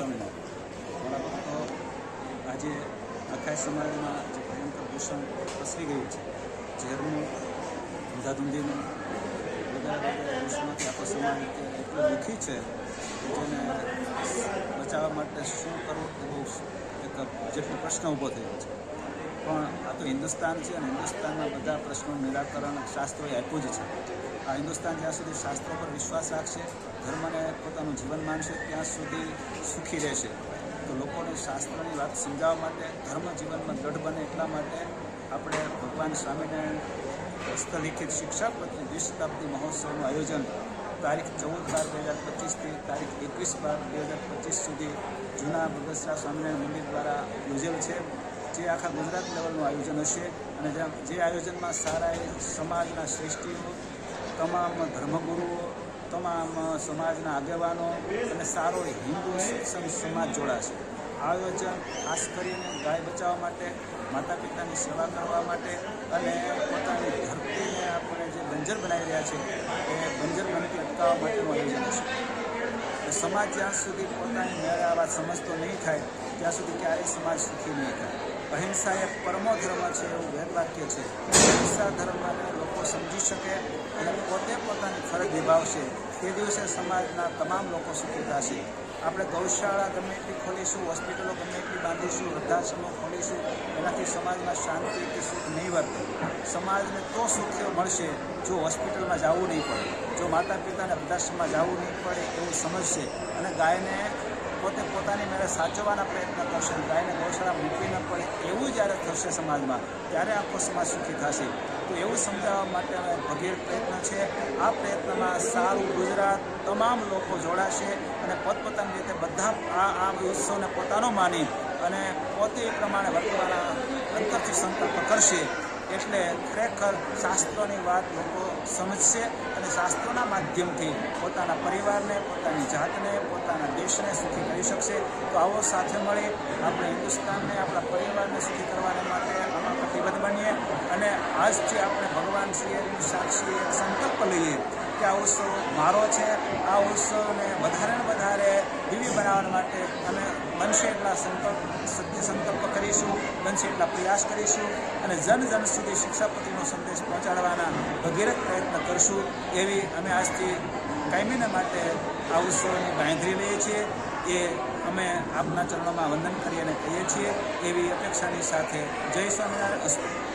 સ્વામિનારાયણ. મારા ભક્તો, આજે આખા સમાજમાં જે ભયંકર દૂષણ પ્રસરી ગયું છે, ઝેરનું, ઊંધાધૂંધીનું, વધારે દૂષણોથી આખો સમાજ એટલો દુઃખી છે કે જેને બચાવવા માટે શું કરવું એવો એક જેટલો પ્રશ્ન ઊભો થયો છે. પણ આ તો હિન્દુસ્તાન છે અને હિન્દુસ્તાનના બધા પ્રશ્નોનું નિરાકરણ શાસ્ત્રોએ આપ્યું જ છે. આ હિન્દુસ્તાન જ્યાં સુધી શાસ્ત્રો પર વિશ્વાસ રાખશે, ધર્મને પોતાનું જીવન માનશે, ત્યાં સુધી સુખી રહેશે. તો લોકોને શાસ્ત્રની વાત સમજાવવા માટે, ધર્મ જીવનમાં દ્રઢ બને એટલા માટે આપણે ભગવાન સ્વામિનારાયણ હસ્તલિખિત શિક્ષાપત્રી દ્વિશતાબ્દી મહોત્સવનું આયોજન તારીખ 14/12/2025થી તારીખ 21/12/2025 સુધી જૂના બગસરા સ્વામિનારાયણ મંદિર દ્વારા યોજેલ છે. જે આખા ગુજરાત લેવલનું આયોજન હશે અને જે આયોજનમાં સારા સમાજના શ્રેષ્ઠીઓ, તમામ ધર્મગુરુઓ, તમામ સમાજના આગેવાનો અને સારો હિન્દુ શિક્ષણ સમાજ જોડાશે. આ આયોજન ખાસ કરીને ગાય બચાવવા માટે, માતા પિતાની સેવા કરવા માટે અને પોતાની ધરતીને આપણે જે બંજર બનાવી રહ્યા છે એ બંજર બનતી અટકાવવા માટેનું આયોજન હશે. સમાજ જ્યાં સુધી પોતાની મેળે આ વાત સમજતો નહીં થાય ત્યાં સુધી ક્યારેય સમાજ સુખી નહીં થાય. અહિંસા એક પરમો ધર્મ છે એવું વેદ વાક્ય છે. અહિંસા ધર્મને લોકો સમજી શકે અને પોતે પોતાની ફરજ નિભાવશે તે દિવસે સમાજના તમામ લોકો સુખી થશે. આપણે ગૌશાળા ગમે એટલી ખોલીશું, હોસ્પિટલો ગમે એટલી બાંધીશું, વૃદ્ધાશ્રમો ખોલીશું, એનાથી સમાજમાં શાંતિ કે સુખ નહીં વર્તે. સમાજને તો સુખ મળશે જો હોસ્પિટલમાં જવું નહીં પડે, જો માતા પિતાને વૃદ્ધાશ્રમમાં જવું નહીં પડે એવું સમજશે અને ગાયને પોતે પોતાની મેળે સાચવવાના પ્રયત્ન કરશે. ગાયને ગૌશાળા મૂકવી ન પડે એવું જ્યારે થશે સમાજમાં, ત્યારે આખો સમાજ સુખી થશે. તો એવું સમજાવવા માટે હવે ભગીર પ્રયત્ન છે. આ પ્રયત્નમાં સારું ગુજરાત તમામ લોકો જોડાશે અને પોતપોતાની રીતે બધા આ ઉત્સવને પોતાનો માની અને પોતે એ પ્રમાણે વર્તવાના અંતરથી સંકલ્પ કરશે. એટલે ખરેખર શાસ્ત્રોની વાત લોકો સમજશે અને શાસ્ત્રોના માધ્યમથી પોતાના પરિવારને, પોતાની જાતને, પોતાના દેશને સુખી કરી શકશે. તો આવો સાથે મળી આપણે હિન્દુસ્તાનને, આપણા પરિવારને સુખી કરવા માટે આમાં કટિબદ્ધ બનીએ અને આજથી આપણે ભગવાન શ્રીની સાક્ષી એક સંકલ્પ લઈએ કે આ ઉત્સવ મારો છે. આ ઉત્સવને વધારે ને વધારે દિવ્ય બનાવવા માટે અમે બનશે એટલા સંકલ્પ કરીશું, બનશે એટલા પ્રયાસ કરીશું અને જન સુધી શિક્ષાપતિનો સંદેશ પહોંચાડવાના ભગીરથ પ્રયત્ન કરશું. એવી અમે આજથી કાયમીને માટે આ ઉત્સવની બાંયધરી લઈએ છીએ. એ અમે આપના ચરણોમાં વંદન કરી અને કહીએ છીએ. એવી અપેક્ષાની સાથે જય સ્વામિનારાયણ.